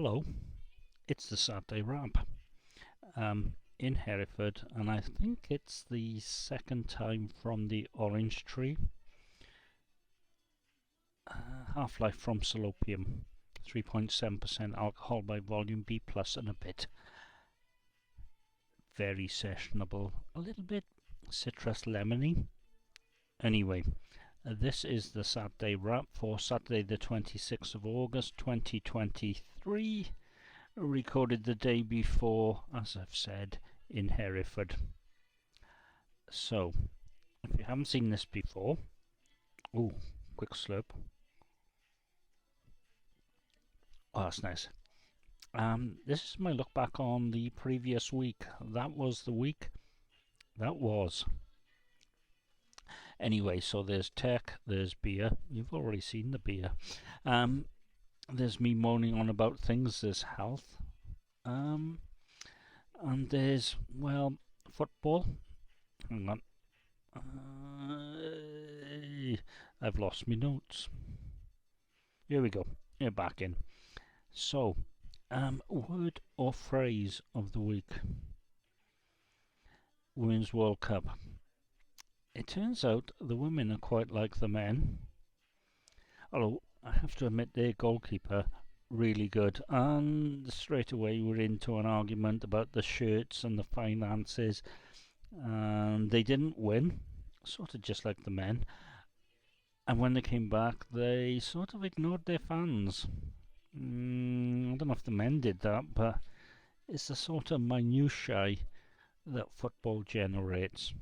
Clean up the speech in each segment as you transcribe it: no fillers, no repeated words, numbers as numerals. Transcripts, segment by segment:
Hello, it's the Saturday Wrap in Hereford, and I think it's the second time from the Orange Tree. Half-life from Salopium, 3.7% alcohol by volume, B plus and a bit. Very sessionable, a little bit citrus lemony. Anyway, this is the Saturday Wrap for Saturday the 26th of August 2023. Recorded the day before, as I've said, in Hereford. So, if you haven't seen this before, quick slurp. Oh, that's nice. This is my look back on the previous week. That was the week that was. Anyway, so there's tech, there's beer. You've already seen the beer. There's me moaning on about things, there's health. And there's, well, football. Hang on. I've lost my notes. Here we go. You're back in. So, word or phrase of the week. Women's World Cup. It turns out the women are quite like the men. Although, I have to admit their goalkeeper, really good. And straight away we're into an argument about the shirts and the finances. And they didn't win, sort of just like the men. And when they came back, they sort of ignored their fans. I don't know if the men did that, but it's the sort of minutiae that football generates.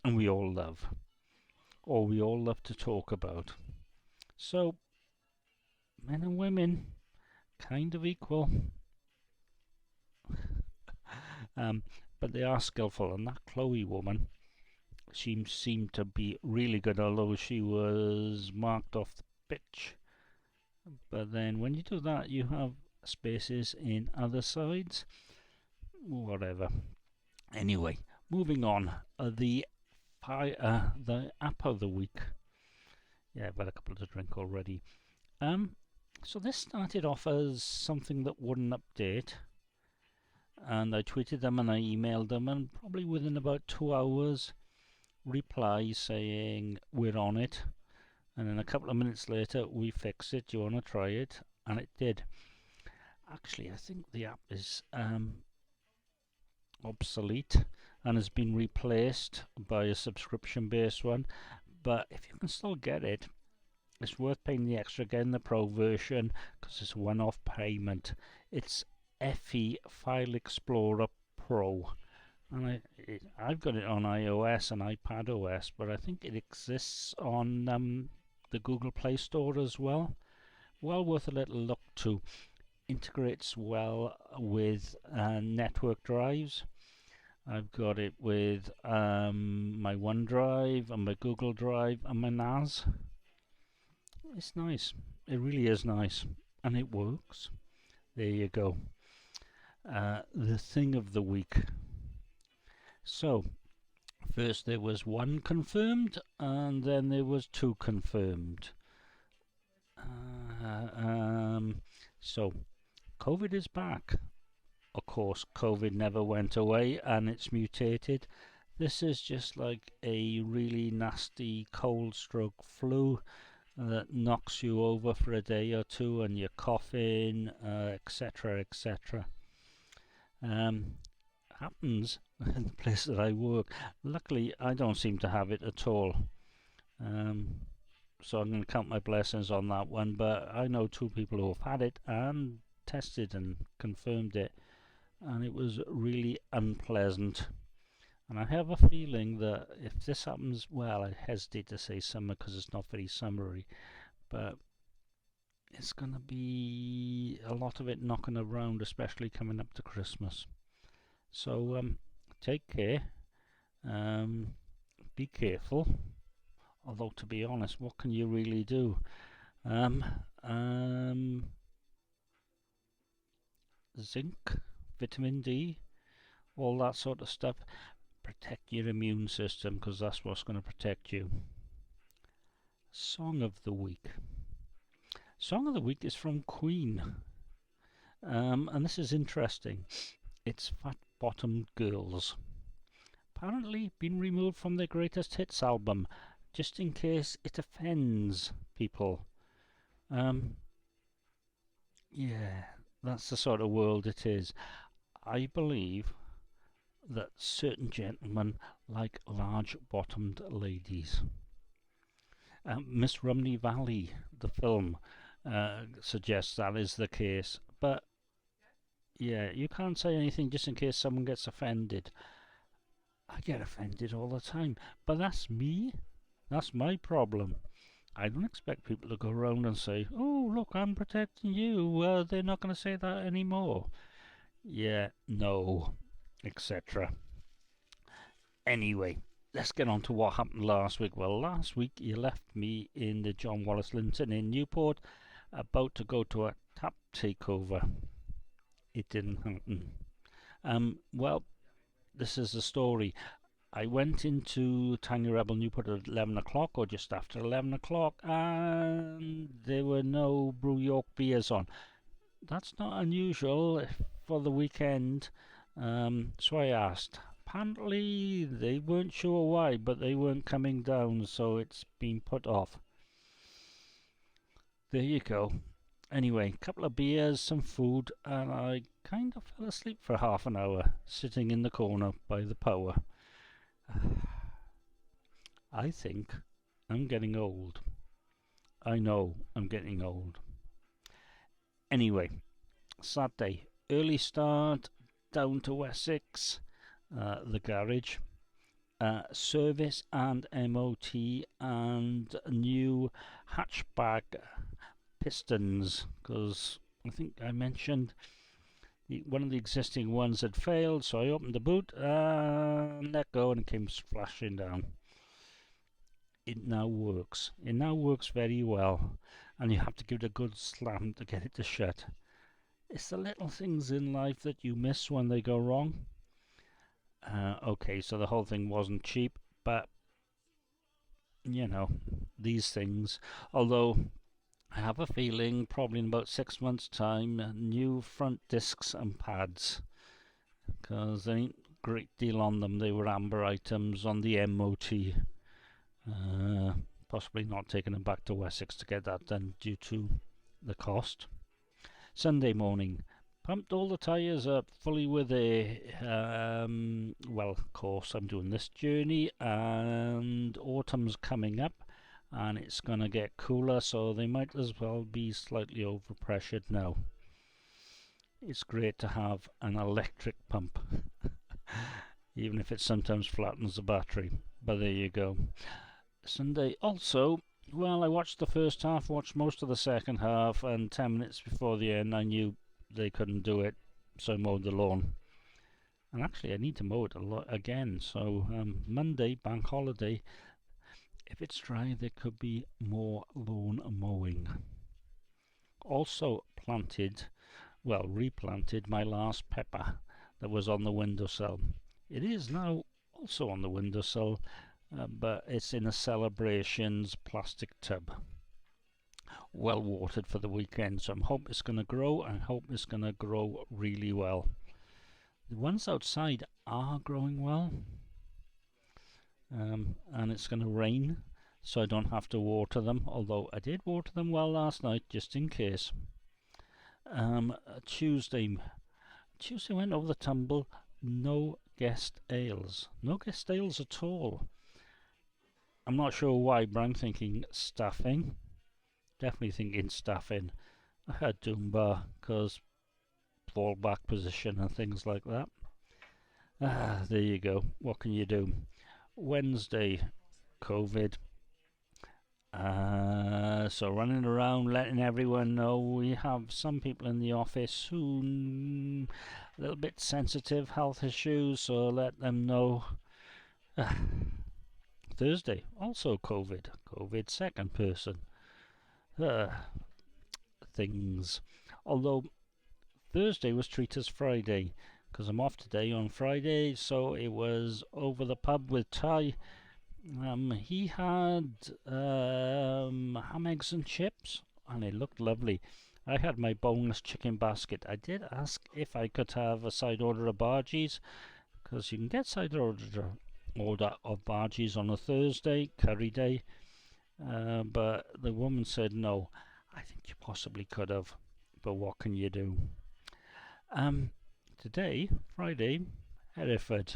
And we all love. Or we all love to talk about. So, men and women, kind of equal. But they are skillful, and that Chloe woman, she seemed to be really good, although she was marked off the pitch. But then when you do that, you have spaces in other sides. Whatever. Anyway, moving on. The app of the week. Yeah, I've had a couple to drink already. So this started off as something that wouldn't update. And I tweeted them and I emailed them, and probably within about 2 hours, reply saying we're on it. And then a couple of minutes later, we fix it. Do you want to try it? And it did. Actually, I think the app is obsolete and has been replaced by a subscription-based one. But if you can still get it, it's worth paying the extra, getting the Pro version, because it's a one-off payment. It's FE File Explorer Pro, and I've got it on iOS and iPadOS, but I think it exists on the Google Play Store as well. Well worth a little look too. Integrates well with network drives. I've got it with my OneDrive and my Google Drive and my NAS. It's nice. It really is nice, and it works. There you go. The thing of the week. So, first there was one confirmed, and then there was two confirmed. So, COVID is back. Of course, COVID never went away, and it's mutated. This is just like a really nasty cold stroke flu that knocks you over for a day or two, and you're coughing, etc., etc. Happens in the place that I work. Luckily, I don't seem to have it at all. So I'm going to count my blessings on that one. But I know two people who have had it and tested and confirmed it, and it was really unpleasant. And I have a feeling that if this happens, well, I hesitate to say summer because it's not very summery, but it's going to be a lot of it knocking around, especially coming up to Christmas. So take care, be careful, although to be honest, what can you really do? Zinc, vitamin D, all that sort of stuff. Protect your immune system, because that's what's going to protect you. Song of the week. Song of the week is from Queen. And this is interesting. It's fat-bottomed girls. Apparently been removed from their greatest hits album, just in case it offends people. Um, yeah, that's the sort of world it is. I believe that certain gentlemen like large-bottomed ladies. Miss Rumney Valley, the film, suggests that is the case. But yeah, you can't say anything just in case someone gets offended. I get offended all the time, but that's me. That's my problem. I don't expect people to go around and say, "Oh, look, I'm protecting you. They're not going to say that anymore." Yeah, no, etc. Anyway, let's get on to what happened last week. Well, last week you left me in the John Wallace Linton in Newport, about to go to a tap takeover. It didn't happen. Well, this is the story. I went into Tiny Rebel Newport at 11 o'clock or just after 11 o'clock, and there were no Brew York beers on. That's not unusual for the weekend, so I asked. Apparently, they weren't sure why, but they weren't coming down, so it's been put off. There you go. Anyway, a couple of beers, some food, and I kind of fell asleep for half an hour, sitting in the corner by the power. I think I'm getting old. I know I'm getting old. Anyway, Saturday, early start, down to Wessex, the garage, service and MOT, and new hatchback pistons, because I think I mentioned one of the existing ones had failed, so I opened the boot and let go, and it came splashing down. It now works. It now works very well, and you have to give it a good slam to get it to shut. It's the little things in life that you miss when they go wrong. Okay, so the whole thing wasn't cheap, but you know, these things. Although I have a feeling probably in about 6 months' time, new front discs and pads, because there ain't a great deal on them. They were amber items on the MOT. Possibly not taking them back to Wessex to get that done due to the cost. Sunday morning, pumped all the tyres up fully with a well, of course I'm doing this journey and autumn's coming up and it's gonna get cooler, so they might as well be slightly overpressured now. It's great to have an electric pump even if it sometimes flattens the battery, but there you go. Sunday also, well, I watched the first half, watched most of the second half, and 10 minutes before the end I knew they couldn't do it, so I mowed the lawn. And actually I need to mow it a lot again, so Monday, bank holiday, if it's dry there could be more lawn mowing. Also replanted my last pepper that was on the windowsill. It is now also on the windowsill, but it's in a Celebrations plastic tub. Well watered for the weekend, so I hope it's going to grow. I hope it's going to grow really well. The ones outside are growing well, and it's going to rain, so I don't have to water them, although I did water them well last night just in case. Tuesday went over the tumble. No guest ales at all. I'm not sure why, but I'm thinking staffing. Definitely thinking staffing. I had Doombar because fallback position and things like that. There you go. What can you do? Wednesday, COVID. So running around letting everyone know. We have some people in the office who a little bit sensitive health issues, so let them know. Thursday, also COVID second person. Things. Although Thursday was treated as Friday, because I'm off today on Friday, so it was over the pub with Ty. He had ham, eggs and chips, and it looked lovely. I had my boneless chicken basket. I did ask if I could have a side order of bargies, because you can get side order of bargies on a Thursday, curry day, but the woman said no. I think you possibly could have, but what can you do? Um, Today, Friday, Hereford,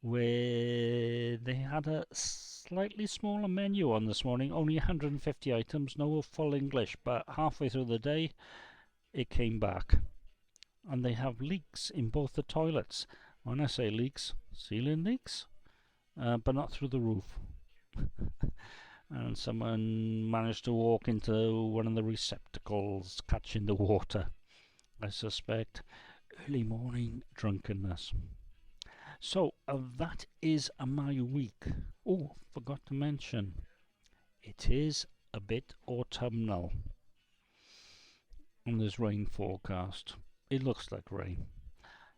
where they had a slightly smaller menu on this morning, only 150 items, no full English, but halfway through the day it came back. And they have leaks in both the toilets. When I say leaks, ceiling leaks, but not through the roof. And someone managed to walk into one of the receptacles, catching the water. I suspect early morning drunkenness. So that is my week. Oh, forgot to mention, it is a bit autumnal. And there's rain forecast. It looks like rain.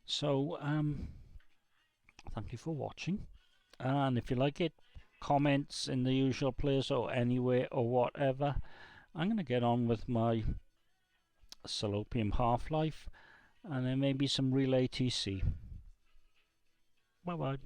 So thank you for watching. And if you like it, comments in the usual place or anywhere or whatever. I'm going to get on with my Salopium Half-Life and then maybe some Relay TC. Bye bye.